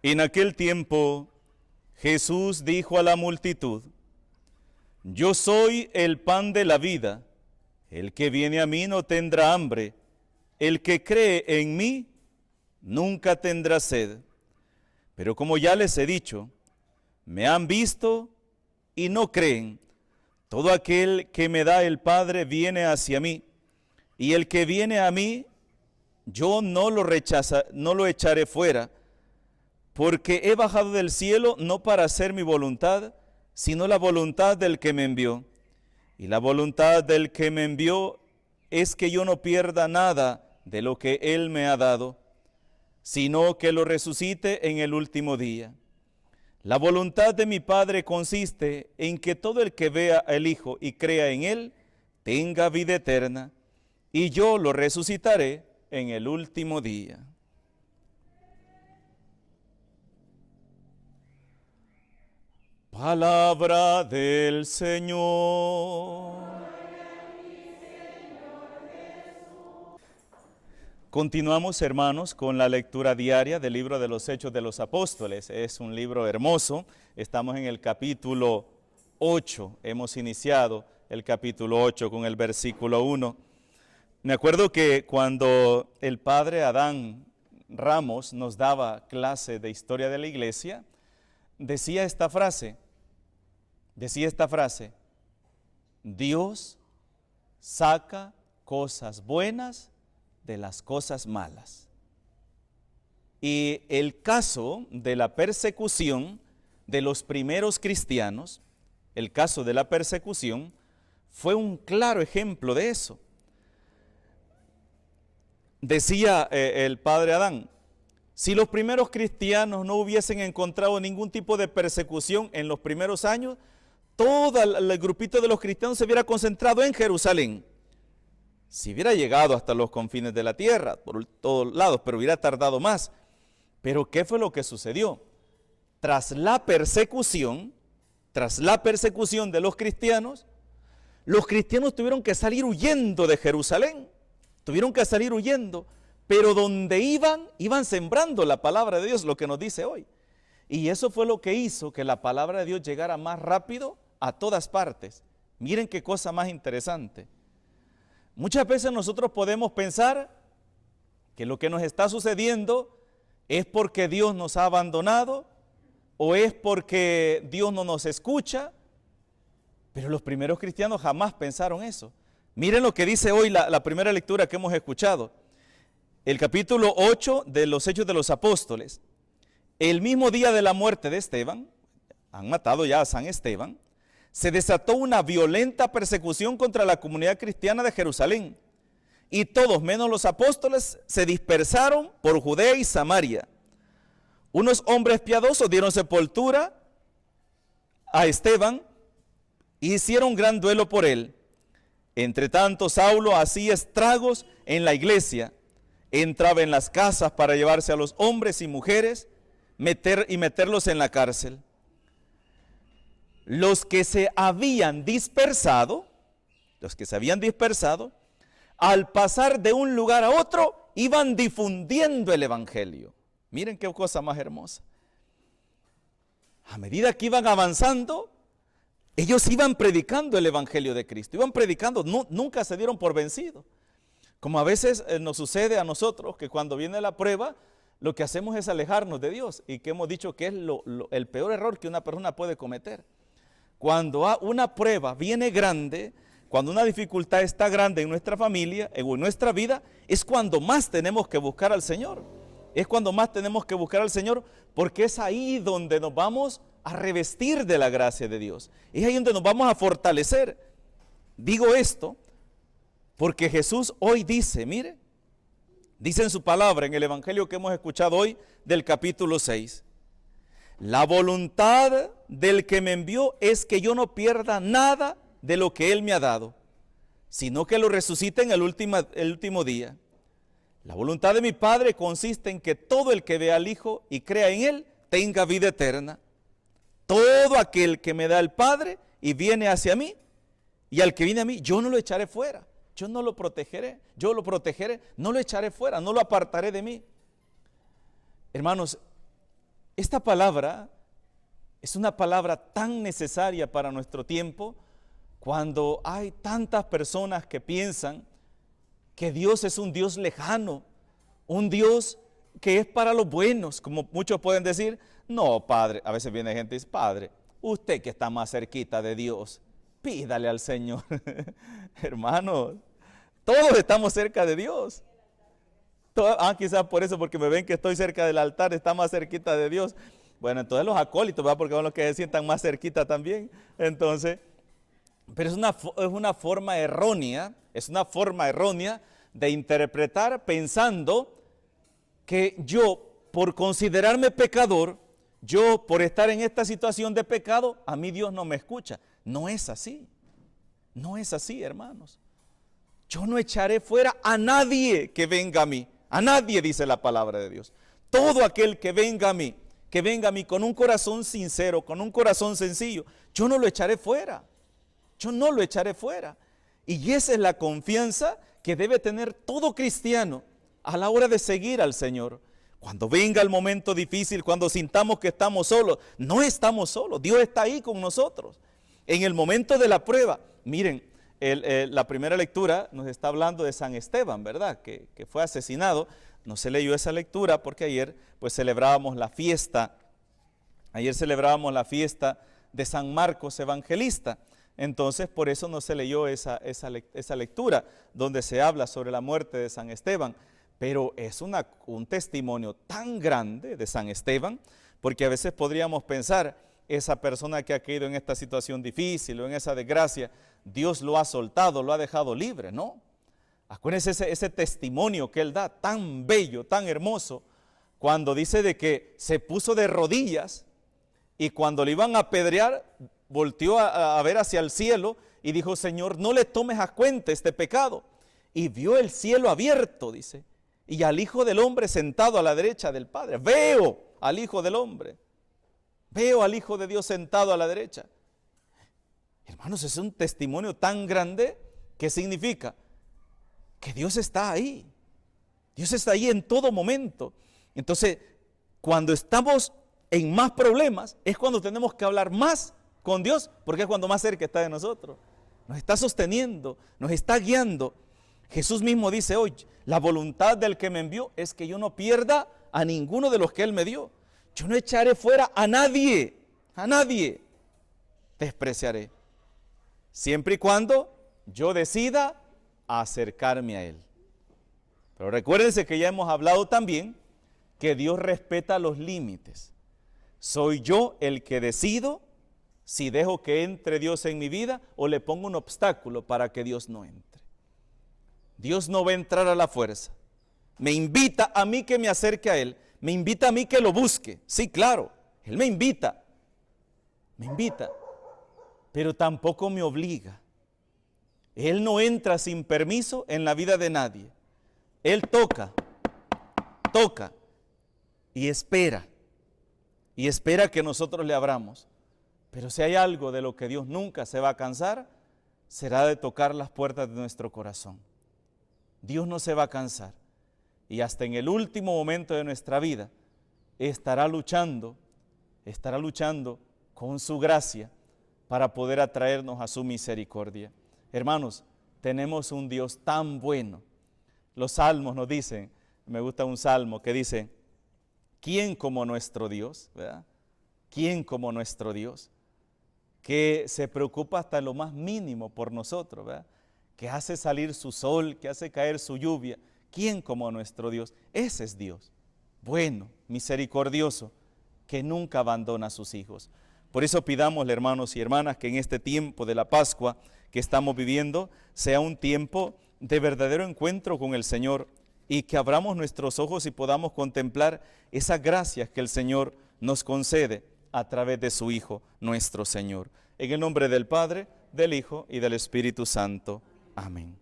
En aquel tiempo Jesús dijo a la multitud: Yo soy el pan de la vida. El que viene a mí no tendrá hambre. El que cree en mí nunca tendrá sed. Pero como ya les he dicho, me han visto y no creen. Todo aquel que me da el Padre viene hacia mí, y el que viene a mí, yo no lo echaré fuera, porque he bajado del cielo no para hacer mi voluntad, sino la voluntad del que me envió. Y la voluntad del que me envió es que yo no pierda nada de lo que él me ha dado, sino que lo resucite en el último día. La voluntad de mi Padre consiste en que todo el que vea al Hijo y crea en él tenga vida eterna, y yo lo resucitaré en el último día. Palabra del Señor. Continuamos, hermanos, con la lectura diaria del libro de los Hechos de los Apóstoles. Es un libro hermoso. Estamos en el capítulo 8. Hemos iniciado el capítulo 8 con el versículo 1. Me acuerdo que cuando el padre Adán Ramos nos daba clase de historia de la iglesia, decía esta frase: Dios saca cosas buenas de las cosas malas. Y el caso de la persecución de los primeros cristianos, el caso de la persecución, fue un claro ejemplo de eso. Decía el padre Adán: si los primeros cristianos no hubiesen encontrado ningún tipo de persecución en los primeros años, todo el grupito de los cristianos se hubiera concentrado en Jerusalén. Si hubiera llegado hasta los confines de la tierra, por todos lados, pero hubiera tardado más. Pero ¿qué fue lo que sucedió? Tras la persecución de los cristianos tuvieron que salir huyendo de Jerusalén. Tuvieron que salir huyendo, pero donde iban sembrando la palabra de Dios, lo que nos dice hoy. Y eso fue lo que hizo que la palabra de Dios llegara más rápido a todas partes. Miren qué cosa más interesante. Muchas veces nosotros podemos pensar que lo que nos está sucediendo es porque Dios nos ha abandonado o es porque Dios no nos escucha, pero los primeros cristianos jamás pensaron eso. Miren lo que dice hoy la primera lectura que hemos escuchado, el capítulo 8 de los Hechos de los Apóstoles. El mismo día de la muerte de Esteban, han matado ya a San Esteban, se desató una violenta persecución contra la comunidad cristiana de Jerusalén, y todos menos los apóstoles se dispersaron por Judea y Samaria. Unos hombres piadosos dieron sepultura a Esteban y hicieron gran duelo por él. Entre tanto, Saulo hacía estragos en la iglesia, entraba en las casas para llevarse a los hombres y mujeres y meterlos en la cárcel. Los que se habían dispersado, al pasar de un lugar a otro, iban difundiendo el evangelio. Miren qué cosa más hermosa. A medida que iban avanzando, ellos iban predicando el evangelio de Cristo, iban predicando, nunca se dieron por vencidos. Como a veces nos sucede a nosotros, que cuando viene la prueba, lo que hacemos es alejarnos de Dios, y que hemos dicho que es el peor error que una persona puede cometer. Cuando una prueba viene grande, cuando una dificultad está grande en nuestra familia o en nuestra vida, es cuando más tenemos que buscar al Señor. Es cuando más tenemos que buscar al Señor, porque es ahí donde nos vamos a revestir de la gracia de Dios. Es ahí donde nos vamos a fortalecer. Digo esto porque Jesús hoy dice, mire, dice en su palabra, en el evangelio que hemos escuchado hoy del capítulo 6, la voluntad del que me envió es que yo no pierda nada de lo que Él me ha dado, sino que lo resucite en el último día. La voluntad de mi Padre consiste en que todo el que vea al Hijo y crea en Él tenga vida eterna. Todo aquel que me da el Padre y viene hacia mí, y al que viene a mí, yo no lo echaré fuera. Yo no lo protegeré, yo lo protegeré, no lo echaré fuera, no lo apartaré de mí. Hermanos, Esta palabra es una palabra tan necesaria para nuestro tiempo, cuando hay tantas personas que piensan que Dios es un Dios lejano, un Dios que es para los buenos, como muchos pueden decir. No, Padre, a veces viene gente y dice: Padre, usted que está más cerquita de Dios, pídale al Señor. Hermanos, todos estamos cerca de Dios. Quizás por eso, porque me ven que estoy cerca del altar, está más cerquita de Dios. Bueno, entonces los acólitos, ¿verdad? Porque son los que se sientan más cerquita también. Entonces, pero es una forma errónea, de interpretar, pensando que yo, por considerarme pecador, yo por estar en esta situación de pecado, a mí Dios no me escucha. No es así. No es así, hermanos. Yo no echaré fuera a nadie que venga a mí. A nadie, dice la palabra de Dios. Todo aquel que venga a mí con un corazón sincero, con un corazón sencillo, yo no lo echaré fuera. Yo no lo echaré fuera. Y esa es la confianza que debe tener todo cristiano a la hora de seguir al Señor. Cuando venga el momento difícil, cuando sintamos que estamos solos, no estamos solos. Dios está ahí con nosotros. En el momento de la prueba, miren, la primera lectura nos está hablando de San Esteban, ¿verdad? Que fue asesinado. No se leyó esa lectura porque ayer pues celebrábamos la fiesta. Ayer celebrábamos la fiesta de San Marcos Evangelista. Entonces por eso no se leyó esa lectura donde se habla sobre la muerte de San Esteban. Pero es un testimonio tan grande de San Esteban, porque a veces podríamos pensar: esa persona que ha caído en esta situación difícil o en esa desgracia, Dios lo ha soltado, lo ha dejado libre. No, acuérdense ese testimonio que él da, tan bello, tan hermoso, cuando dice de que se puso de rodillas y cuando le iban a apedrear, volteó a ver hacia el cielo y dijo: Señor, no le tomes a cuenta este pecado. Y vio el cielo abierto, dice, y al Hijo del Hombre sentado a la derecha del Padre. Veo al Hijo del Hombre. Veo al Hijo de Dios sentado a la derecha. Hermanos, es un testimonio tan grande. ¿Qué significa? Que Dios está ahí. Dios está ahí en todo momento. Entonces, cuando estamos en más problemas, es cuando tenemos que hablar más con Dios, porque es cuando más cerca está de nosotros. Nos está sosteniendo, nos está guiando. Jesús mismo dice hoy: la voluntad del que me envió es que yo no pierda a ninguno de los que Él me dio. Yo no echaré fuera a nadie despreciaré, siempre y cuando yo decida acercarme a Él. Pero recuérdense que ya hemos hablado también que Dios respeta los límites. Soy yo el que decido si dejo que entre Dios en mi vida o le pongo un obstáculo para que Dios no entre. Dios no va a entrar a la fuerza. Me invita a mí que me acerque a Él. Me invita a mí que lo busque. Sí, claro, Él me invita. Pero tampoco me obliga. Él no entra sin permiso en la vida de nadie. Él toca y espera que nosotros le abramos. Pero si hay algo de lo que Dios nunca se va a cansar, será de tocar las puertas de nuestro corazón. Dios no se va a cansar, y hasta en el último momento de nuestra vida estará luchando con su gracia para poder atraernos a su misericordia. Hermanos, tenemos un Dios tan bueno. Los salmos nos dicen, me gusta un salmo que dice: ¿quién como nuestro Dios? ¿Verdad? ¿Quién como nuestro Dios? Que se preocupa hasta lo más mínimo por nosotros, ¿verdad? Que hace salir su sol, que hace caer su lluvia. ¿Quién como nuestro Dios? Ese es Dios, bueno, misericordioso, que nunca abandona a sus hijos. Por eso pidámosle, hermanos y hermanas, que en este tiempo de la Pascua que estamos viviendo sea un tiempo de verdadero encuentro con el Señor, y que abramos nuestros ojos y podamos contemplar esas gracias que el Señor nos concede a través de su Hijo, nuestro Señor. En el nombre del Padre, del Hijo y del Espíritu Santo. Amén.